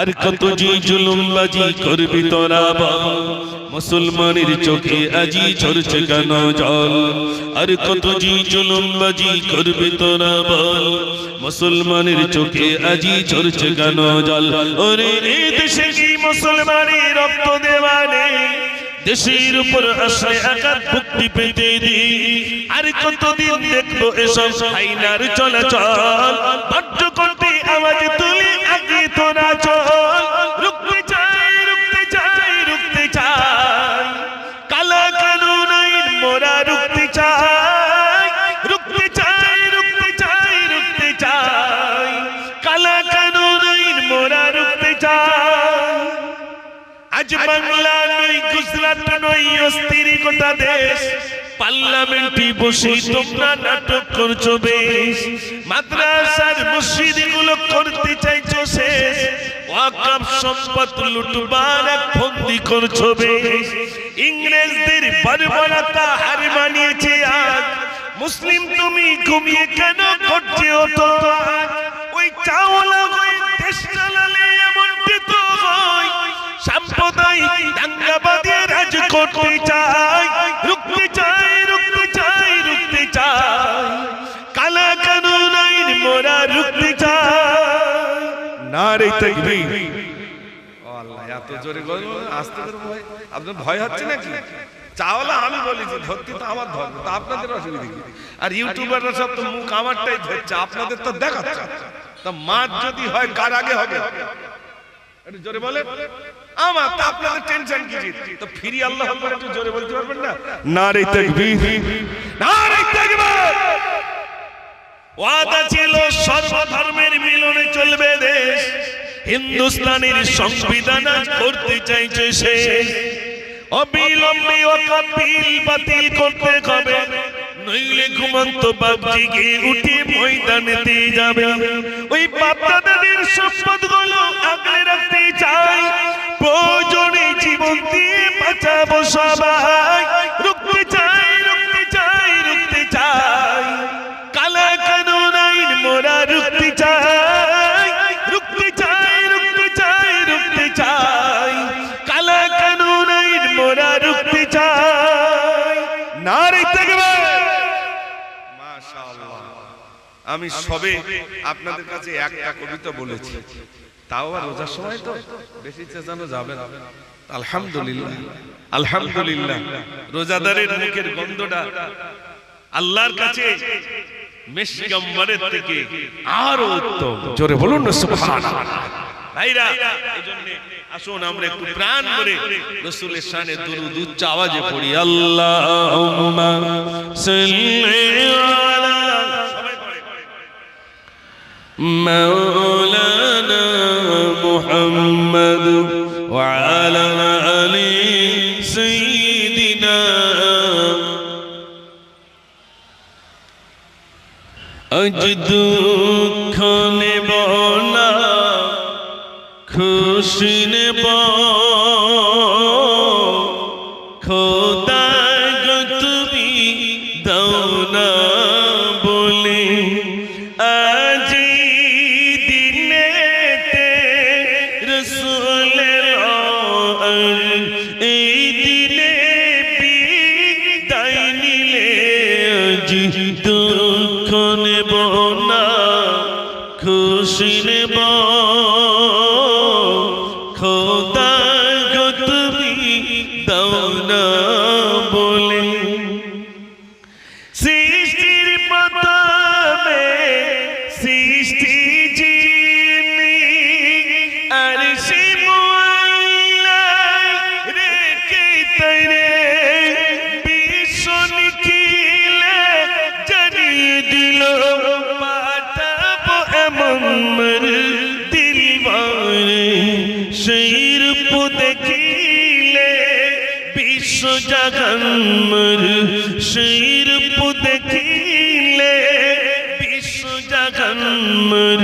আর কত জি জুলুমবাজি করবি তোরা বল, মুসলমানের চোখে আজি ঝরছে কেন জল। আর কত জি জুলুমবাজি করবি তোরা বল, মুসলমানের চোখে আজি ঝরছে কেন জল। ওরে এই দেশে কি মুসলমানের রক্ত দেওয়া নেই, দেশের উপর আসে আঘাত মুক্তি পেতে দি। আর কতদিন দেখবো এসব আইনার চলাচল, বাধ্য করতে আওয়াজ তুলি আগে তোরা চল। রুখতে চাই, রুখতে চাই, রুখতে চাই, কালা কানুন আইন মোরা রুখতে চাই। রুখতে চাই, রুখতে চাই, রুখতে চাই, কালা কানুন আইন মোরা রুখতে চাই। আজ বাংলা নয়, গুজরাট নয়, অস্থির গোটা দেশ, পার্লামেন্টে বসে তোমরা নাটক করছো বেশ। মাদ্রাসার মসজিদ গুলো করতে চাইছো শেষ, ওয়াকফ সম্পদ লুটবার এক ফন্দি করছো বেশ। ইংরেজদের বর্বরতা হার মানিয়েছে আজ, মুসলিম তুমি ঘুমিয়ে কেন করছে তো? ওই চাওয়ালা হয়ে দেশ চালালে এমনটি তো হয়, সাম্প্রদায়িক দাঙ্গাবাদী রাজ করতে চায়। রুখতে চাই, রুখতে চাই, রুখতে চাই, কালা কানুন আইন মোরা রুখতে চাই। নারে তাকবীর। ও আল্লাহ, এত জোরে বলবো, আস্তে করে ভয়, আপনার ভয় হচ্ছে নাকি? চাওলা আমি বলেছি, ধরতে তো আমার ধরবে, তা আপনাদের অসুবিধা কি? আর ইউটিউবাররা সব তো মুখ আমারটাই ধরছে, আপনাদের তো দেখাচ্ছে। তা মার যদি হয় কার আগে হবে? একটু জোরে বলে। আমার তো আপনাদের টেনশন কি? তো ফিরি আল্লাহ আকবার একটু জোরে বলতে পারবেন না? নারে তাকবীর, নারে তাকবীর। ওয়াদা ছিল সর্বধর্মের মিলনে চলবে দেশ, হিন্দুস্তানের সংবিধান করতে চাইছে শেষ। অবিলম্বে ওয়াকফ বিল বাতিল করতে হবে, নইলে ঘুমন্ত বাপ জেগে উঠে ময়দানেতে যাবে। ওই বাপ দাদাদের সম্পদগুলো আগলে রাখতে চাই, প্রয়োজনে জীবন দিয়ে বাঁচাবো সবাই। রুখতে চাই, রুখতে চাই, রুখতে চাই, কালা কানুন আইন মোরা রুখতে চাই। রুখতে চাই, রুখতে চাই, রুখতে চাই, কালা কানুন আইন মোরা রুখতে চাই। নারে তাকবীর। মাশাআল্লাহ, আমি সবে আপনাদের কাছে একটা কবিতা বলেছি, তাও আর রোজার সময় তো বেশি চেঁচানো যাবে না। আলহামদুলিল্লাহ, আলহামদুলিল্লাহ, রোজাদারের মুখের গন্ধটা আল্লাহর কাছে মিশক আম্বরের থেকে আরো উত্তম। জোরে বলুন না সুবহানাল্লাহ। ভাইরা, এইজন্য আসুন আমরা একটু প্রাণ ভরে রাসূলের শানে দরুদ উচ্চ আওয়াজে পড়ি। আল্লাহুম্মা সাল্লি আলা, সবাই পড়ে, মাওলানা মুহাম্মদ ওয়া আলা আলি সাইয়্যিদিনা। আজ দুঃখ নেব না, খুশি নেব, খোদা গো তুমি দাও না বলে। আজ দিনেতে রাসূলের এই দিনে বিদায় নিলে, আজ দুঃখ নেব না, খুশি নেব, খোদা গো তুমি দাও না বলে। সৃষ্টির প্রথমে সৃষ্টি যিনি, আর সে মুআল্লাহ রেখে তৈরে বিশ্ব নিখিলে জানিয়ে দিল, পাঠাবো এমন দিলবারে। সেই রূপ দেখিলে বিশ্ব জাগান্মর, সেই রূপ দেখিলে বিশ্ব জাগান্মর।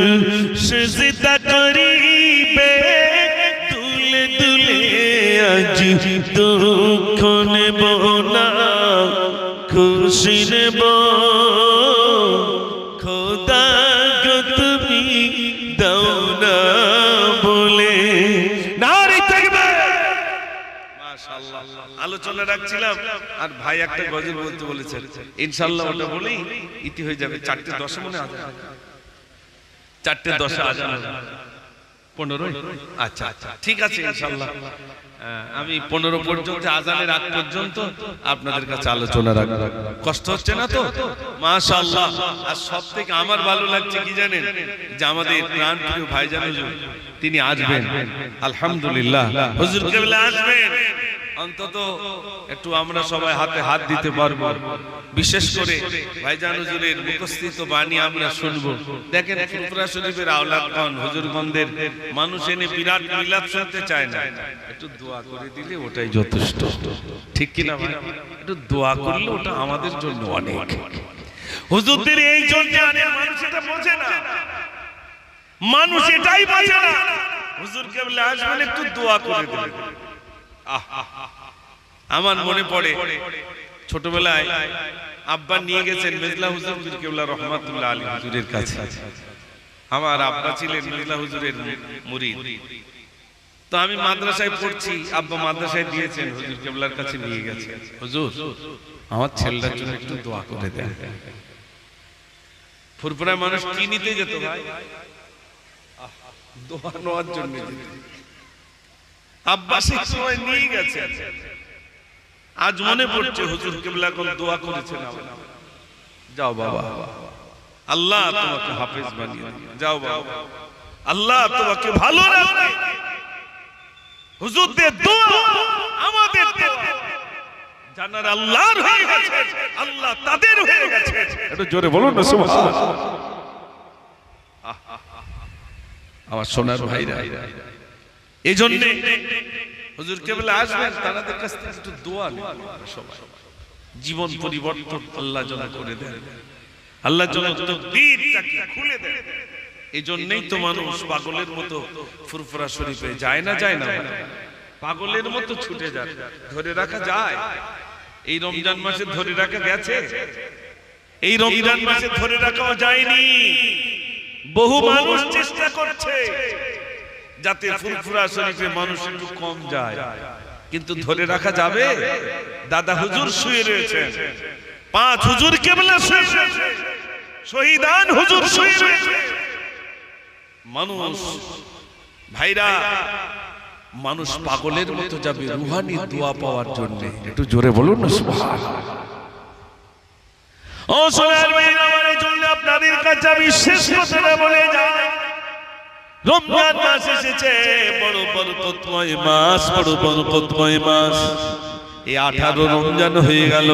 সিজদা করিবে তুলে তুলে, আজ দুঃখ নেব না, খুশি নেব, খোদা গো তুমি দাও না বলে। আলোচনা রাখছিলাম আর ভাই একটা গজল বলতে বলেছেন, ইনশাআল্লাহ ওটা বলেই ইতি হয়ে যাবে। 4:10 মনে আজান, 4:10 আজান, 15। আচ্ছা আচ্ছা ঠিক আছে ইনশাআল্লাহ। আমি 15 পর্যন্ত, আজানের আগ পর্যন্ত আপনাদের কাছে আলোচনা রাখবো। কষ্ট হচ্ছে না তো? মাশাআল্লাহ। আর সবথেকে আমার ভালো লাগছে কি জানেন, যে আমাদের প্রাণপ্রিয় ভাইজান হুজুর তিনি আসবেন, আলহামদুলিল্লাহ হুজুর কেবলা আসবেন, অন্তত একটু আমরা সবাই হাতে হাত দিতে পারবো। বিশেষ করে ভাইজান হুজুরের মুখস্থিত বাণী আমরা শুনবো। দেখেন ফুরফুরা শরীফের আওলাদগণ, হুজুরগণদের মানুষ এনে বিরাট মিলাদ শুনতে চায় না, একটু দোয়া করে দিলে ওটাই যথেষ্ট, ঠিক কি না ভাই? একটু দোয়া করলে ওটা আমাদের জন্য অনেক। হুজুরদের এই জন্য আনে, মানুষ এটা বোঝে না, মানুষ এটাই বোঝে না। হুজুর কেবলা আসবেন, একটু দোয়া করে দিলেন। আমার মনে পড়ে ছোটবেলায় আব্বা নিয়ে গেছেন মেজলা হুজুর কেবলা রহমাতুল্লাহ আলী হুজুরের কাছে। আমার আব্বা ছিলেন মেজলা হুজুরের মুরিদ। তো আমি মাদ্রাসায় পড়ছি, আব্বা মাদ্রাসায় দিয়েছেন, হুজুর কেবলার কাছে নিয়ে গেছেন। হুজুর আমার ছেলেটার জন্য একটু দোয়া করে দেন। ফুরফুরায় মানুষ কি নিতে যেত ভাই? দোয়া নেওয়ার জন্য। আব্বা সেই সময় নিয়ে গেছেন। আজ মনে পড়ছে হুজুর কেবলা কোন দোয়া করেছেন, যাও বাবা আল্লাহ তোমাকে হাফেজ বানিয়ে দিন, যাও বাবা আল্লাহ তোমাকে ভালো রাখবে। হুজুরদের দোয়া আমাদের দোয়া, জানার আল্লাহর হয়ে গেছে, আল্লাহ তাদের হয়ে গেছে। একটু জোরে বলুন না সুবহানাল্লাহ। আমার সোনার ভাইরা, এই জন্য হুজুর কেবলা আসবেন, তাদের কাছ থেকে একটু দোয়া নেবেন সবাই। জীবন পরিবর্তন আল্লাহ যেন করে দেন, আল্লাহ যেন তাকদীরটাকে খুলে দেন। এই জন্যই তো মানুষ পাগলের মতো ফুরফুরা শরীফে যায় না, যায় না, পাগলের মতো ছুটে যায়। ধরে রাখা যায়? এই রমজান মাসে ধরে রাখা গেছে? এই রমজান মাসে ধরে রাখাও যায়নি। বহু মানুষ চেষ্টা করছে যাতে ফুরফুরা শরীফে মানুষ একটু কম যায়, কিন্তু ধরে রাখা যাবে? দাদা হুজুর শুয়ে রয়েছেন, 5 হুজুর কেবলা শুয়ে রয়েছে, শহীদান হুজুর শুয়ে রয়েছে। মানুষ ভাইরা, মানুষ পাগলের মতো যাবে রুহানি দোয়া পাওয়ার জন্য। একটু জোরে বলুন না সুবহানাল্লাহ। ও সোনার ভাইরা, আমার জন্য আপনাদের কাছে আমি শেষ কথাটা বলে যাই। রমজান মাস এসেছে, বড় বরকতময় মাস, বড় বরকতময় মাস। এই 18 রমজান হয়ে গেল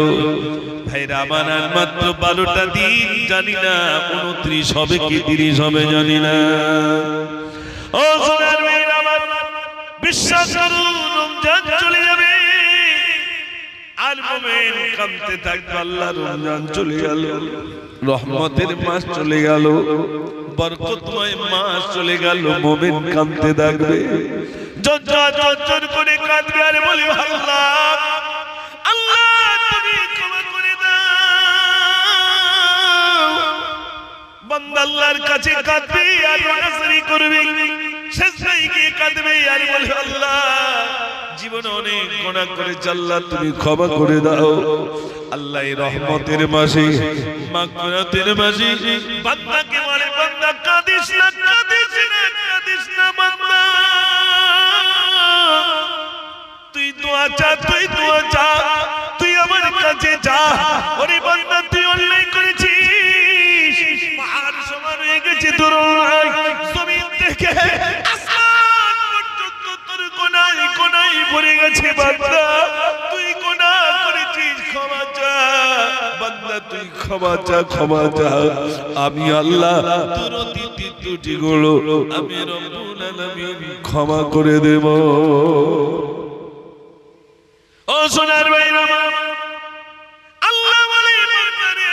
ভাইরা আমার, আর মাত্র 12টা দিন, জানি না 29 হবে কি 30 হবে জানি না। ও সোনার ভাইরা আমার, বিশ্বাস করুন রমজান চলে যাবে আর মুমিন কাঁদতে থাকবে, আল্লাহ রমজান চলে গেল, রহমতের মাস চলে গেল, বরকতময় মাস চলে গেল, মুমিন কাঁদতে থাকবে, জজ্জর করে কাঁদবে আর বলে আল্লাহ আল্লাহ তুমি ক্ষমা করে দাও। বান্দা আল্লাহর কাছে কাঁদবে আর নাসরি করবে, সেজদায় গিয়ে কাঁদবে আর বলে আল্লাহ জীবনে অনেক গুনাহ করেছি, আল্লাহ তুমি ক্ষমা করে দাও। আল্লাহ এই রহমতের মাসে, মাগফিরাতের মাসে বান্দাকে বলে বান্দা কাঁদিস না, কাঁদিস না, কাঁদিস না বান্দা, তুই দোয়া চা, তুই দোয়া চা, তুই আমার কাছে যা। ওরে বান্দা তুই অন্যায় করেছিস, পাহাড় সমান হয়ে গেছে তোর অন্যায়, জমিন থেকে আসমান পর্যন্ত তোর গুনাহ গুনাহ ভরে গেছে বান্দা, তুই গুনাহ করেছিস, ক্ষমা চা বান্দা, তুই ক্ষমা চা, ক্ষমা চা। আমি আল্লাহ তোর অতীত ত্রুটিগুলো আমি রব্বুল আলামিন ক্ষমা করে দেব। ও সোনার ভাইরা, আল্লাহ বলে বান্দারে,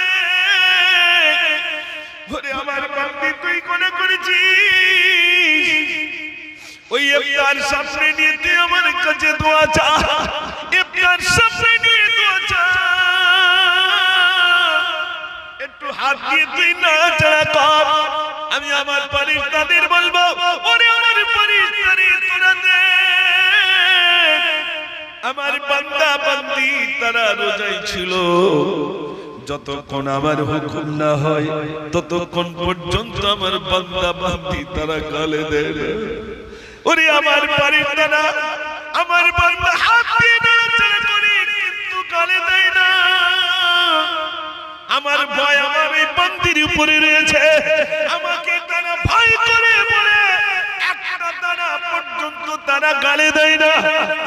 ওরে আমার বান্দি তুই গুনাহ করেছিস, ওই ইফতার সামনে নিয়ে তুই আমার কাছে দোয়া চা, ইফতার সামনে নিয়ে দোয়া চা, একটু হাত দিয়ে তুই নাড়াচাড়া কর, আমি আমার ফেরেশতাদের বলবো ওরে আমার ফেরেশতারে তোরা দে, আমার বান্দা বান্দি তারা রোজায় ছিল, যতক্ষণ আমার হুকুম না হয় ততক্ষণ পর্যন্ত আমার বান্দা বান্দি তারা গালে দেয় না। ওরে আমার বাড়ির তারা আমার বান্দা হাত দিয়ে নাড়াচাড়া করে কিন্তু গালে দেয় না। আমার ভয় আমার এই বান্দির উপরে রয়েছে, আমাকে তারা ভয় করে বলে একটা দানা পর্যন্ত তারা গালে দেয় না।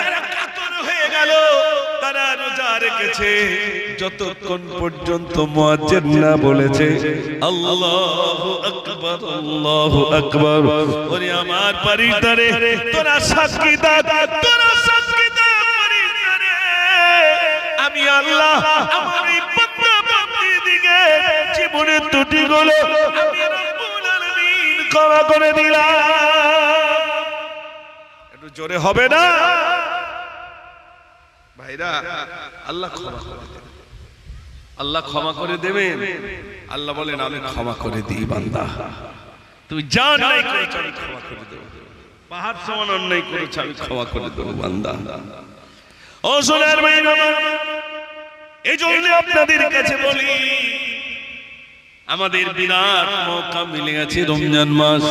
তারা কাতর হয়ে গেল, তারা রোজা রেখেছে যতক্ষণ পর্যন্ত মুয়াজ্জিন না বলেছে আল্লাহু আকবার আল্লাহু আকবার। ওরে আমার বাড়ির তারে তোরা সাক্ষী দাও, তোরা সাক্ষী দাও বাড়ির তারে, আমি আল্লাহ আমার এই বান্দা বান্দির দিকে জীবনের ত্রুটিগুলো আমি রব্বুল আলামিন ক্ষমা করে দিলাম। একটু জোরে হবে না ভাইরা? আল্লাহ ক্ষমা করে দেবেন, আল্লাহ ক্ষমা করে দেবেন। আল্লাহ বলেন আমি ক্ষমা করে দিই বান্দা, তুমি যা অন্যায় করেছো আমি ক্ষমা করে দেব, পাহাড় সমান অন্যায় করেছো আমি ক্ষমা করে দেব বান্দা। ও সোনার ভাই বাবা, এই জন্য আপনাদের কাছে বলি আমাদের বিরাট মওকা মিলে গেছে রমজান মাস।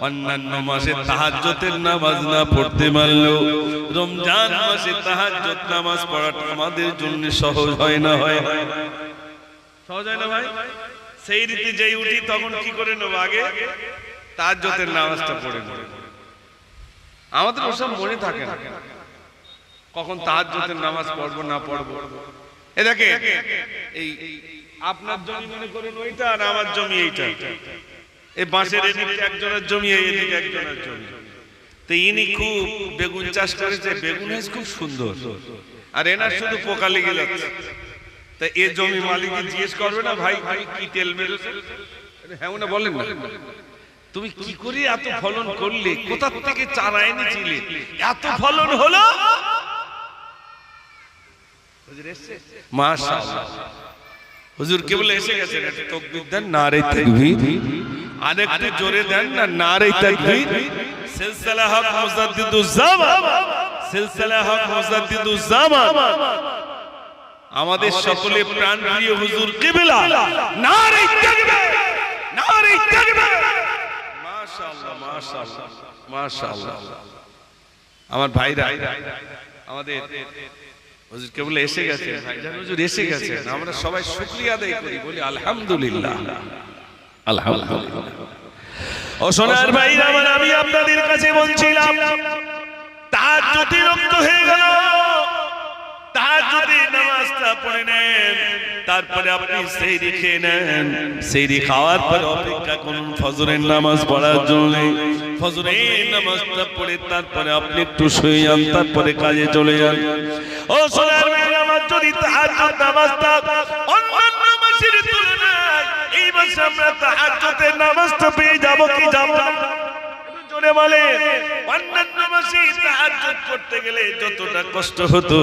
অন্যান্য মাসে তাহাজ্জুদের নামাজ না পড়তে পারলেও রমজান মাসে তাহাজ্জুদ নামাজ পড়াটা আমাদের জন্য সহজ হয় না? হয় সহজ হয় না ভাই? সেই রীতি যেই উঠি তখন কি করে নেব, আগে তাহাজ্জুদের নামাজটা পড়ে নেব। আমাদের ওসব মনে থাকে না কখন তাহাজ্জুদের নামাজ পড়বো না পড়বো। এ দেখে এই আপনার জমি মনে করেন ওইটা আর আমার জমি এইটা, এই বাঁশের এদিকে একজনের জমি এদিকে একজনের জমি। তো ইনি খুব বেগুন চাষ করেছে, বেগুন হয়েছে খুব সুন্দর, আর এনার শুধু পোকা লেগে যাচ্ছে। তা এ জমি মালিককে জিজ্ঞেস করবে না ভাই কি তেল মেরেছে? হ্যাঁ না বলেন না, তুমি কি করে এত ফলন করলে, কোথা থেকে চারা এনেছিলে এত ফলন হলো? মাশাআল্লাহ, হুজুর কেবল এসে গেছেন, একটু তাকবীর দেন, নারে তাকবীর, আরেকটু জোরে দেন না, নারে তাকবীর। সিলসিলা হক মুজাদ্দিদুজ জামান, সিলসিলা হক মুজাদ্দিদুজ জামান, আমাদের সকলে প্রাণপ্রিয় হুজুর কিবলা, নারে তাকবীর, নারে তাকবীর। মাশাআল্লাহ মাশাআল্লাহ মাশাআল্লাহ। আমার ভাইরা, আমাদের হুজুর কেবল এসে গেছেন, ভাইজান হুজুর এসে গেছেন, আমরা সবাই শুকরিয়া আদায় করি, বলি আলহামদুলিল্লাহ আলহামদুলিল্লাহ। ও সোনার ভাইরা আমার, আমি আপনাদের কাছে বলছিলাম তাহাজ্জুদে রক্ত হয়ে গেল, তাহাজ্জুদে নামাজটা পড়ে নেন, তারপরে আপনি সেহরি খেয়ে নেন, সেহরি খাওয়ার পর অপেক্ষা করুন ফজরের নামাজ পড়ার জন্য। ফজরের নামাজটা পড়ে তারপরে আপনি একটু শুয়ে যান, তারপরে কাজে চলে যান। ও সোনার ভাইরা আমার, যদি তাহাজ্জুদ নামাজটা অন্যান্য মাসের তুলনায় এই মাসে আমরা তাহাজ্জুদের নামাজটা পেয়ে যাব কি যাব না? জোরে বলে, অন্যান্য মাসে তাহাজ্জুদ পড়তে গেলে যতটা কষ্ট হতো,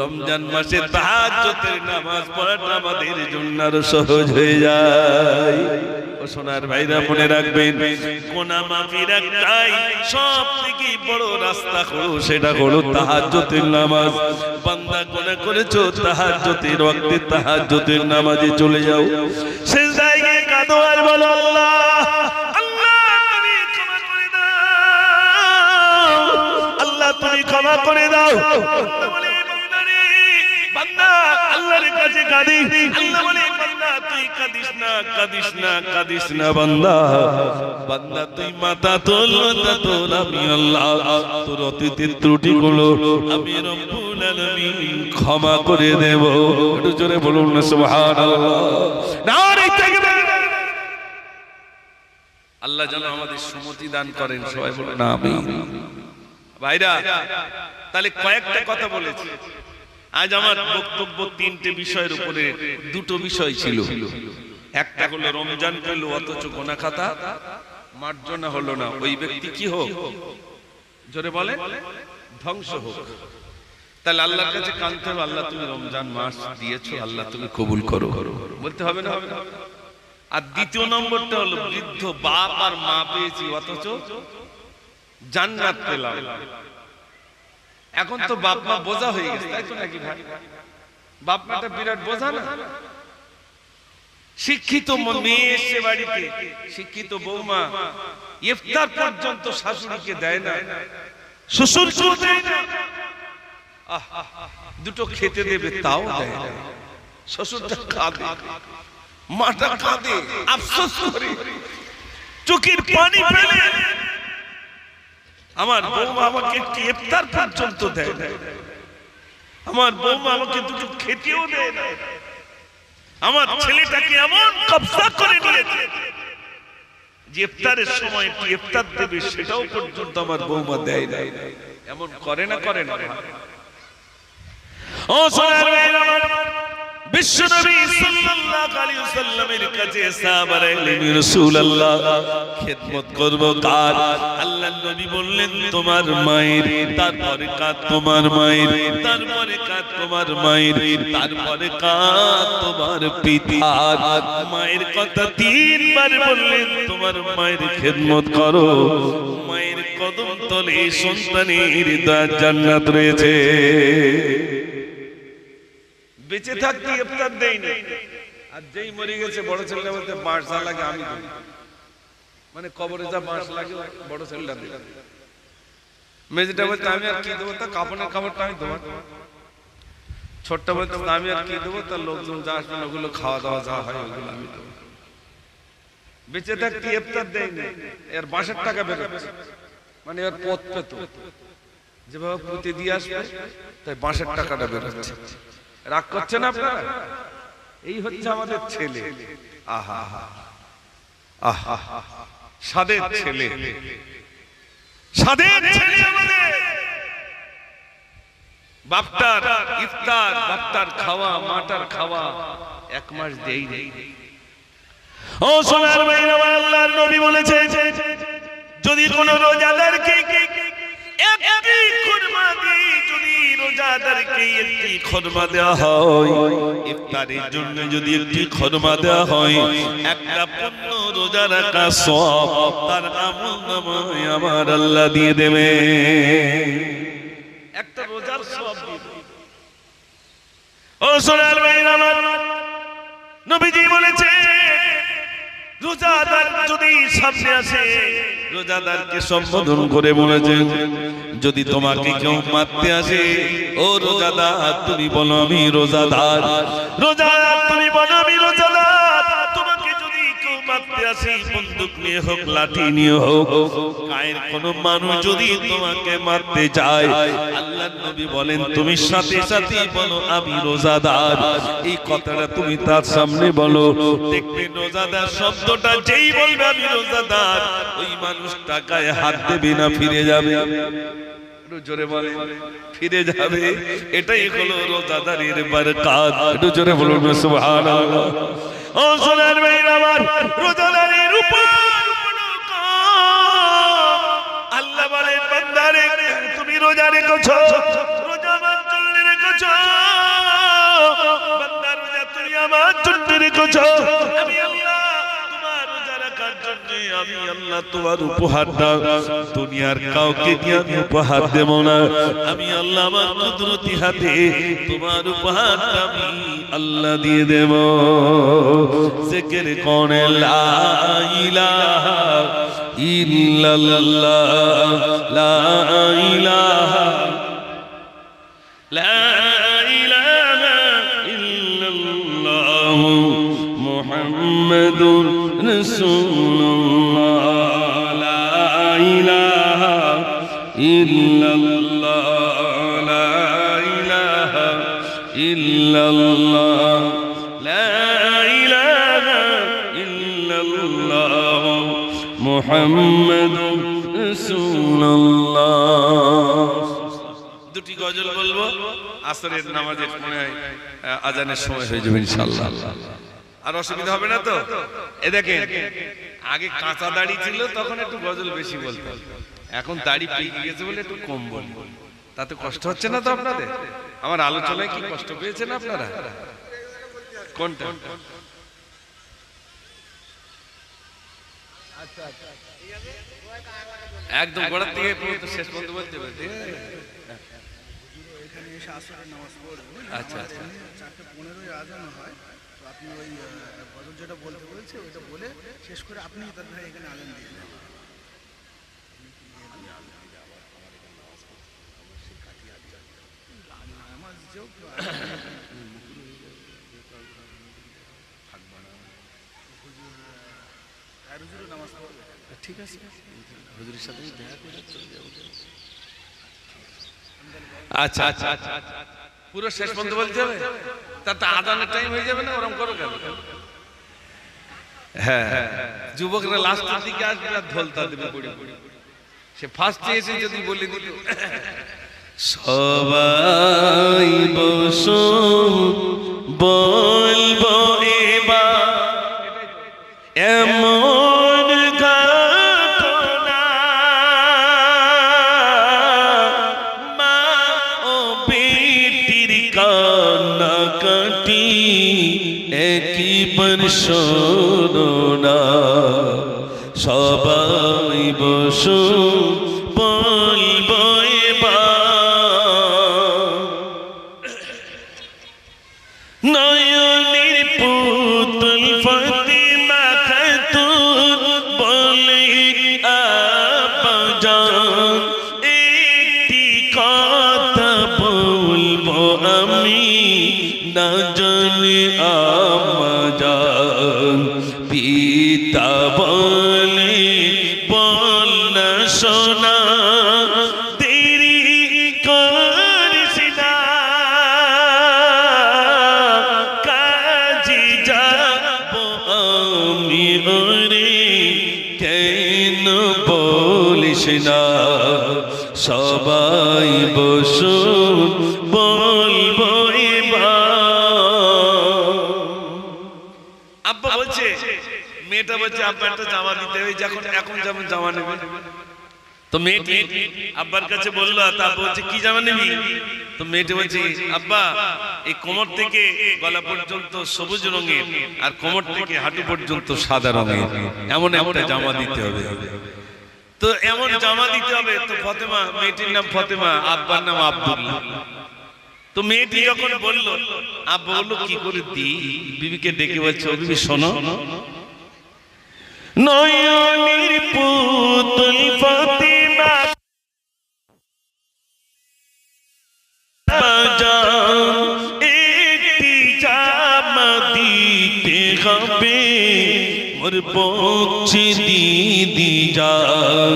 রমজান মাসে তাহাজ্জুদের নামাজ পড়াটা আমাদের জন্য আরো সহজ হয়ে যায়। ও সোনার ভাইরা মনে রাখবেন, গুনাহ মাফির একটাই সবথেকে বড় রাস্তা হলো, সেটা হলো তাহাজ্জুদের নামাজ। বান্দা গুনাহ করেছো, তাহাজ্জুদের ওয়াক্তে তাহাজ্জুদের নামাজে চলে যাও, সিজদায় গিয়ে কাঁদো আর বলো আল্লাহ তুমি ক্ষমা করে দাও। বান্দা আল্লাহর কাছে কাঁদি, আল্লাহ বলে বান্দা তুই কাঁদিস না, কাঁদিস না, কাঁদিস না বান্দা, বান্দা তুই মাথা তোল, মাথা তোল, আমি আল্লাহ তোর অতীতের ত্রুটিগুলো আমি রব্বুল আলামিন ক্ষমা করে দেব। একটু জোরে বলুন না সুবহানাল্লাহ, নারে তাকবীর। আল্লাহ যেন আমাদের সুমতি দান করেন, সবাই বলুন আমিন। ভাইরা, তাহলে কয়েকটা কথা বলেছি আজ। আমার বক্তব্য তিনটে বিষয়ের উপরে, দুটো বিষয় ছিল। একটা হলো রমজান পেল অথচ গোনা খাতা মার্জনা হলো না, ওই ব্যক্তি কি হোক, জোরে বলে, ধ্বংস হোক। তাহলে আল্লাহর কাছে কাঁদতে হবে, আল্লাহ তুমি রমজান মাস দিয়েছো, আল্লাহ তুমি কবুল করো, বলতে হবে না? হবে না? আর দ্বিতীয় নম্বরটা হলো বৃদ্ধ বাপ আর মা পেয়েছি অথচ জান্নাত পেলাম। এখন তো বাপ মা বোঝা হয়ে গেছে, তাই তো নাকি ভাই? বাপ মাটা বিরাট বোঝা না? শিক্ষিত মেয়ে এসে বাড়িতে, শিক্ষিত বৌমা ইফতার পর্যন্ত শাশুড়িকে দেয় না, শ্বশুরকেও দেয় না। দুটো খেতে দেবে তাও দেয় না। শ্বশুরটা কাঁদে, মাটা কাঁদে, আফসোস করে, চোখের পানি ফেলে, আমার বৌমা আমাকে একটি ইফতার পর্যন্ত দেয় না, আমার বৌমা আমাকে দুটো খেতেও দেয় না, আমার ছেলেটাকে এমন কবজা করে নিয়েছে যে ইফতারের সময় একটু ইফতার দেবে সেটাও পর্যন্ত আমার বৌমা দেয় না। এমন করে না, করে না? ও সোনার ভাইরা, বিশ্বনবী সাল্লাল্লাহু আলাইহি ওয়াসাল্লামের কাছে সাহাবারা এলেন, রাসূলুল্লাহ খিদমত করব কার? আল্লাহর নবী বললেন তোমার মায়ের, তারপরে কার তোমার মায়ের, তারপরে কার তোমার মায়ের, তারপরে কার তোমার পিতার। মায়ের কথা তিনবার বললেন, তোমার মায়ের খিদমত করো, মায়ের কদম তলে সন্তানের জান্নাত রয়েছে। বেঁচে থাকতে ইফতার দেয়নি, আর যেই মরে গেছে বড় ছেলেটা বলতে বাঁশ যা লাগে আমি দেব, মানে কবরে যা বাঁশ লাগে বড় ছেলেটা দেবে। মেজেটা বলতে আমি আর কি দেবো, তা কাপড়ের কাপড়টা আমি দেবো। ছোট্ট বলতে আমি আর কি দেবো, তার লোকজন যা আসবেন ওগুলো খাওয়া দাওয়া যা হয় ওগুলো আমি দেবো। বেঁচে থাকতে ইফতার দেয়নি, এর বাঁশের টাকা বেরোচ্ছে, মানে এর পথ পেত, যেভাবে পুঁতে দিয়ে আসবে তাই বাঁশের টাকাটা বেরোচ্ছে। রাগ করছেন আপনারা? এই হচ্ছে আমাদের ছেলে। আহা আহা, সাদের ছেলে, সাদের ছেলে আমাদের। বাপটার ইফতার, বাপটার খাওয়া, মাটার খাওয়া এক মাস দেই নেই। ও সোনার ভাইরা, আল্লাহর নবী বলেছে যদি কোন রোজাদারকে একটি খুরমা দিয়ে, যদি রোজাদারকে একটি খুরমা দেওয়া হয়, ইফতারের জন্য যদি একটি খুরমা দেওয়া হয়, একটা পূর্ণ রোজা রাখা সওয়াব তার আমলনামায় আমার আল্লাহ দিয়ে দেবে। একটা রোজার সওয়াব দিয়ে দেবে। ও সোনার ভাইরা, নবীজি বলেছে রোজাদার যদি সামনে আসে, রোজাদারকে সম্বোধন করে বলেছেন যদি তোমাকে কেউ মারতে আসে, ও রোজাদার তুমি বলো আমি রোজাদার, রোজাদার তুমি বলো আমি রোজাদার। তোমাকে যদি কেউ মারতে আসে, বন্দুক নিয়ে হোক, লাঠি নিয়ে হোক, গায়ের কোন মানুষ যদি তোমাকে মারতে চায়, আল্লাহর নবী বলেন তুমি সাথে সাথে বলো আমি রোজাদার। এই কথাটা তুমি তার সামনে বলো, দেখবে রোজাদার শব্দটা যেই বলবে আমি রোজাদার, ওই মানুষটা গায়ে হাত দেবে না, ফিরে যাবে। একটু জোরে বলে, ফিরে যাবে। এটাই হলো রোজাদারের বরকত। একটু জোরে বলুন সুবহানাল্লাহ। ও সোনার ভাইরা আমার, রোজাদারের উপর আল্লাহ বলেন বান্দারে তুমি রোজা রেখেছো, রোজা আমার জন্য রেখেছো, বান্দা রোজা তুমি আমার জন্য রেখেছো, আমি আল্লাহ তোমার রোজা রাখার জন্য আমি আল্লাহ তোমার উপহার দাও। দুনিয়ার কাউকে দিয়ে আমি উপহার দেব না, আমি আল্লাহ আমার কুদরতি হাতে তোমার উপহারটা আমি আল্লাহ দিয়ে দেব। জিকির করে লা ইলাহা ইল্লাল্লাহ, লা ইলাহা, লা ইলাহা ইল্লাল্লাহ, মুহাম্মাদুর রাসূলুল্লাহ, লা ইলাহা ইল্লাল্লাহ, লা ইলাহা ইল্লাল্লাহ, লা ইলাহা ইল্লাল্লাহ, মুহাম্মাদুর রাসূলুল্লাহ। দুটি গজল বলবো, আসরের নামাজের মনে হয় আজানের সময় হয়ে যাবে ইনশাআল্লাহ। আর অসুবিধা হবে না তো? এ দেখেন, আগে কাঁচা দাড়ি ছিল তখন একটু গজল বেশি বলতাম, এখন দাড়ি পেকে গেছে বলে একটু কম বলবো। তাতে কষ্ট হচ্ছে না তো আপনাদের? আমার আলোচনায় কি কষ্ট পেয়েছেন আপনারা? কোনটা? একদম গোড়ার থেকে শেষ পর্যন্ত বলতে হবে। এখানে এসে আসরের নামাজ পড়বে। আচ্ছা, আচ্ছা। 4:15 আজান হয়, তো আপনি ওই গজল যেটা বলতে বলছে ওইটা বলে শেষ করে আপনি তারপরে এখানে আজান দিয়ে দেন। নামাজ যেও হুজুর নামাজ পড়বে। ঠিক আছে, হুজুরের সাথে দেখা করে চলে যাবো। আচ্ছা আচ্ছা আচ্ছা, পুরো শেষ পর্যন্ত বলতে হবে, তাতে আদানের টাইম হয়ে যাবে না? ওরকম করো কেন? হ্যাঁ হ্যাঁ, যুবকরা লাস্টের দিকে আসবে আর ধলতা দেবে পড়ে পড়ে। সে ফার্স্টে এসে যদি বলে দিল সবাই বসো বলবো এবার এমন ঘটনা, মা ও বেটির কান্নাকাটি একবার শোনো না। সবাই বসো বলবো নয়নের পুতুল ফাতিমা খাতুন বলে আব্বাজান একটি কথা বলবো আমি, না জানি আম্মাজান। পিতা বলে বল না সোনা দেরি করিস না, কাজে যাব আমি ওরে কেন বলিস না। সবাই বসো বলবো আব্বা বলছে, মেয়েটা বলছে আব্বা একটা জামা দিতে হবে, যখন এখন যেমন জামা নেবে। তো মেয়েটি আব্বার কাছে বললো, তা আব্বা বলছে কি জামা নিবি? তো মেয়েটি বলছে আব্বা এই কোমর থেকে গলা পর্যন্ত সবুজ রঙের আর কোমর থেকে হাঁটু পর্যন্ত সাদা রঙের এমন একটা জামা দিতে হবে। তো এমন জামা দিতে হবে। তো ফতেমা, মেয়েটির নাম ফতেমা, আব্বার নাম আব্দুল্লাহ। তো মেয়েটি যখন বললো, আব্বা বললো কি করে দি? বিবিকে ডেকে বলছে, ও বিবি শোনো, নয়নের পুতুল ফাতিমা একটি জামা দিতে হবে, মোর পক্ষে দিদি যান।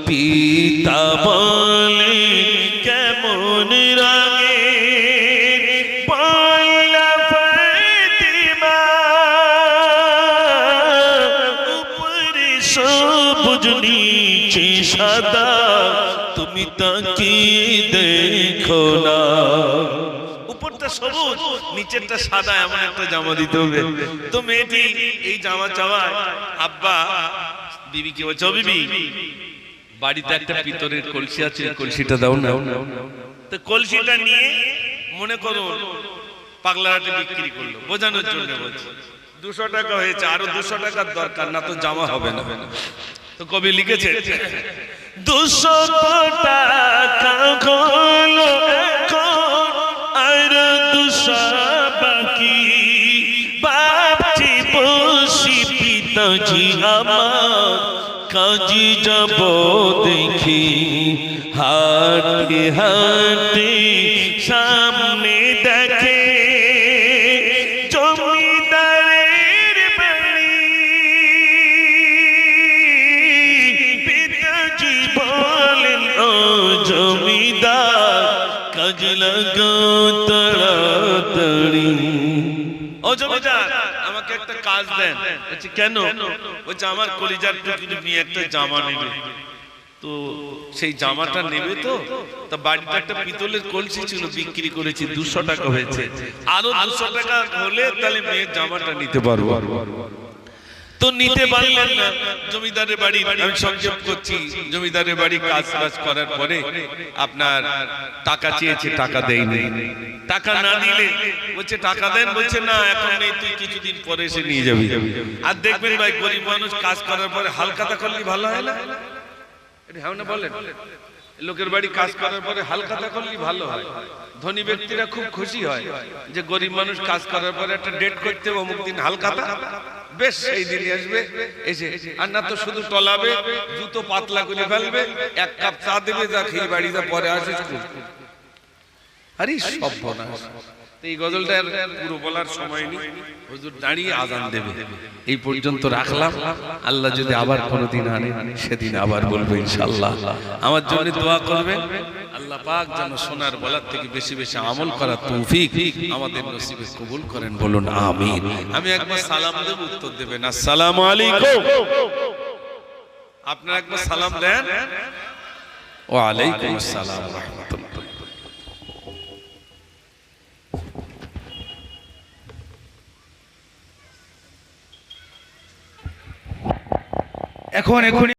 পিতা বলে কেমন রাগে পাল্লা ফাতিমা, উপরে সবুজ নিচে সাদা, তুমি তাকিয়ে দেখো না। উপরটা সবুজ নিচেরটা সাদা, এমন একটা জামা দিতে হবে। তো মেয়েটি এই জামা চাওয়ায় আব্বা বিবিকে বলছে, ও বিবি বাড়িতে একটা পিতলের কলসি আছে, কলসিটা দাও না। তো কলসিটা নিয়ে মনে করো পাগলাহাটে বিক্রি করলো, বোঝানোর জন্য বলছে 200 টাকা হয়েছে, আরো 200 টাকার দরকার, না তো জামা হবে না। তো কবি লিখেছে 200 টাকা হলো এখন আর 200 বাকি, ভাবছি বসি পিতাজি আমার কাজে যাব দেখি, হাঁটে হাঁটে সামনে দেখে জমিদারের বাড়ি, পিতাজি বলেন ও জমিদার কাজ লাগাও তাড়াতাড়ি। ও জমিদার আমাকে একটা কাজ দেন। বলছে কেন? বলছে আমার কলিজার টুকরি নিয়ে একটা জামা নেবে। তো সেই জামাটা নেবে তো, তা বাড়িতে একটা পিতলের কলসি ছিল, বিক্রি করেছি, 200 টাকা হয়েছে, আরো 200 টাকা হলে তাহলে মেয়ের জামাটা নিতে পারবো। তো নিতে পারলেন না। জমিদারের বাড়ি, আমি সংযোগ করছি, জমিদারের বাড়ি কাজ করার পরে আপনার টাকা চেয়েছে, টাকা দেয়নি। টাকা না দিলে বলছে টাকা দেন, বলছে না এখন নেই, তুই কিছুদিন পরে এসে নিয়ে যাবি। আর দেখবেন ভাই গরিব মানুষ কাজ করার পরে হালখাতা করলে ভালো হয় না? এটা হ্যাঁ না বলেন? লোকের বাড়ি কাজ করার পরে হালখাতা করলে ভালো হয়। ধনী ব্যক্তিরা খুব খুশি হয় যে গরিব মানুষ কাজ করার পরে একটা ডেট করতে হবে, অমুক দিন হালখাতা, বেশ সেই দিনই আসবে এসে। আর না তো শুধু টলাবে, জুতো পাতলা করে ফেলবে, এক কাপ চা দেবে, যা খেয়ে বাড়িতে পরে আসিস। আরে সর্বনাশ। এই গজলটা পুরো বলার সময় নেই, হুজুর দাঁড়িয়ে আজান দেবে, এই পর্যন্ত রাখলাম। আল্লাহ যদি আবার কোনোদিন আনে সেদিন আবার বলবো ইনশাআল্লাহ। আমার জন্য দোয়া করবেন, আল্লাহ পাক যেন শোনার বলার থেকে বেশি বেশি আমল করার তৌফিক আমাদের নসিবে কবুল করেন, বলুন আমিন। আমি একবার সালাম দেব, উত্তর দেবেন আসসালামু আলাইকুম। আপনারা একবার সালাম দেন। ওয়া আলাইকুম আসসালাম ওয়া রাহমাতুল্লাহ। এখন